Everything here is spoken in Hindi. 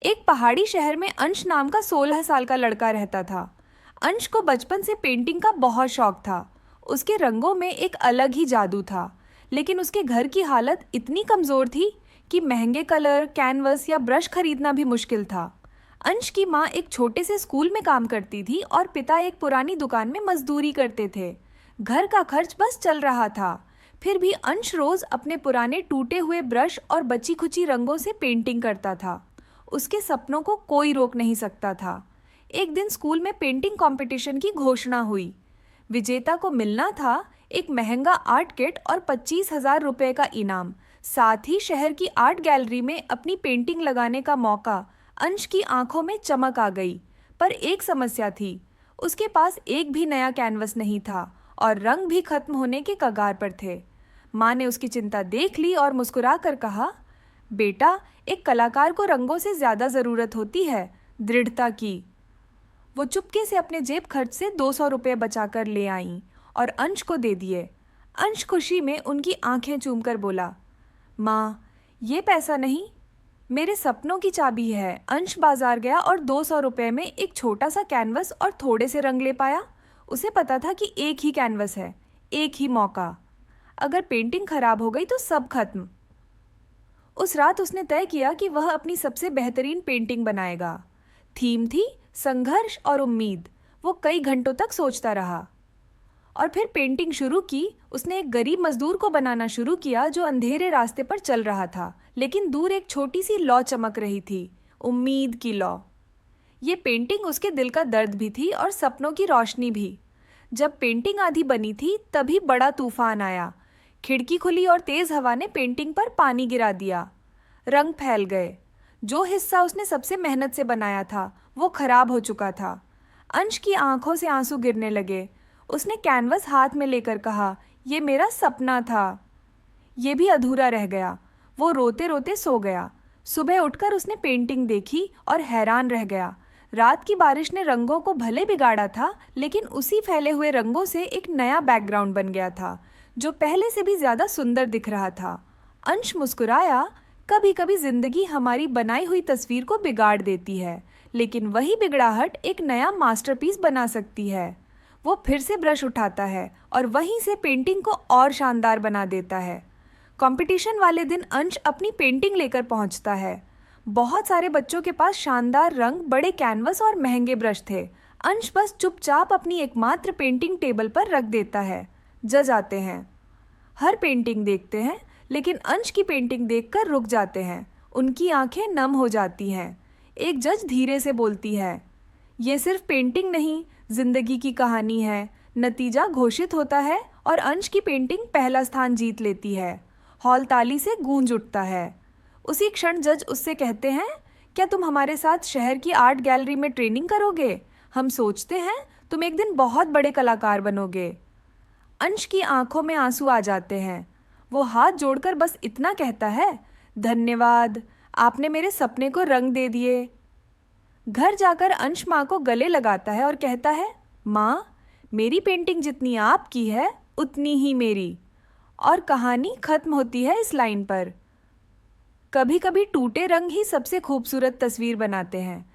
एक पहाड़ी शहर में अंश नाम का 16 साल का लड़का रहता था। अंश को बचपन से पेंटिंग का बहुत शौक था। उसके रंगों में एक अलग ही जादू था। लेकिन उसके घर की हालत इतनी कमज़ोर थी कि महंगे कलर, कैनवस या ब्रश खरीदना भी मुश्किल था। अंश की माँ एक छोटे से स्कूल में काम करती थी और पिता एक पुरानी दुकान में मजदूरी करते थे। घर का खर्च बस चल रहा था। फिर भी अंश रोज अपने पुराने टूटे हुए ब्रश और बची खुची रंगों से पेंटिंग करता था। उसके सपनों को कोई रोक नहीं सकता था। एक दिन स्कूल में पेंटिंग कंपटीशन की घोषणा हुई। विजेता को मिलना था एक महंगा आर्ट किट और 25,000 रुपये का इनाम, साथ ही शहर की आर्ट गैलरी में अपनी पेंटिंग लगाने का मौका। अंश की आंखों में चमक आ गई। पर एक समस्या थी, उसके पास एक भी नया कैनवस नहीं था और रंग भी खत्म होने के कगार पर थे। माँ ने उसकी चिंता देख ली और मुस्कुरा कर कहा, बेटा, एक कलाकार को रंगों से ज्यादा जरूरत होती है दृढ़ता की। वो चुपके से अपने जेब खर्च से 200 रुपये बचाकर ले आईं और अंश को दे दिए। अंश खुशी में उनकी आंखें चूमकर बोला, माँ, ये पैसा नहीं, मेरे सपनों की चाबी है। अंश बाजार गया और 200 रुपये में एक छोटा सा कैनवस और थोड़े से रंग ले पाया। उसे पता था कि एक ही कैनवस है, एक ही मौका। अगर पेंटिंग खराब हो गई तो सब खत्म। उस रात उसने तय किया कि वह अपनी सबसे बेहतरीन पेंटिंग बनाएगा। थीम थी संघर्ष और उम्मीद। वो कई घंटों तक सोचता रहा और फिर पेंटिंग शुरू की। उसने एक गरीब मजदूर को बनाना शुरू किया जो अंधेरे रास्ते पर चल रहा था, लेकिन दूर एक छोटी सी लौ चमक रही थी, उम्मीद की लौ। ये पेंटिंग उसके दिल का दर्द भी थी और सपनों की रोशनी भी। जब पेंटिंग आधी बनी थी तभी बड़ा तूफान आया। खिड़की खुली और तेज हवा ने पेंटिंग पर पानी गिरा दिया। रंग फैल गए। जो हिस्सा उसने सबसे मेहनत से बनाया था वो खराब हो चुका था। अंश की आंखों से आंसू गिरने लगे। उसने कैनवस हाथ में लेकर कहा, ये मेरा सपना था, ये भी अधूरा रह गया। वो रोते रोते सो गया। सुबह उठकर उसने पेंटिंग देखी और हैरान रह गया। रात की बारिश ने रंगों को भले बिगाड़ा था, लेकिन उसी फैले हुए रंगों से एक नया बैकग्राउंड बन गया था जो पहले से भी ज्यादा सुंदर दिख रहा था। अंश मुस्कुराया। कभी कभी जिंदगी हमारी बनाई हुई तस्वीर को बिगाड़ देती है, लेकिन वही बिगड़ाहट एक नया मास्टरपीस बना सकती है। वो फिर से ब्रश उठाता है और वहीं से पेंटिंग को और शानदार बना देता है। कंपटीशन वाले दिन अंश अपनी पेंटिंग लेकर पहुंचता है। बहुत सारे बच्चों के पास शानदार रंग, बड़े कैनवस और महंगे ब्रश थे। अंश बस चुपचाप अपनी एकमात्र पेंटिंग टेबल पर रख देता है। जज आते हैं, हर पेंटिंग देखते हैं, लेकिन अंश की पेंटिंग देखकर रुक जाते हैं। उनकी आंखें नम हो जाती हैं। एक जज धीरे से बोलती है, ये सिर्फ पेंटिंग नहीं, जिंदगी की कहानी है। नतीजा घोषित होता है और अंश की पेंटिंग पहला स्थान जीत लेती है। हॉल ताली से गूंज उठता है। उसी क्षण जज उससे कहते हैं, क्या तुम हमारे साथ शहर की आर्ट गैलरी में ट्रेनिंग करोगे? हम सोचते हैं तुम एक दिन बहुत बड़े कलाकार बनोगे। अंश की आंखों में आंसू आ जाते हैं। वो हाथ जोड़कर बस इतना कहता है, धन्यवाद, आपने मेरे सपने को रंग दे दिए। घर जाकर अंश माँ को गले लगाता है और कहता है, माँ, मेरी पेंटिंग जितनी आपकी है उतनी ही मेरी। और कहानी खत्म होती है इस लाइन पर। कभी कभी टूटे रंग ही सबसे खूबसूरत तस्वीर बनाते हैं।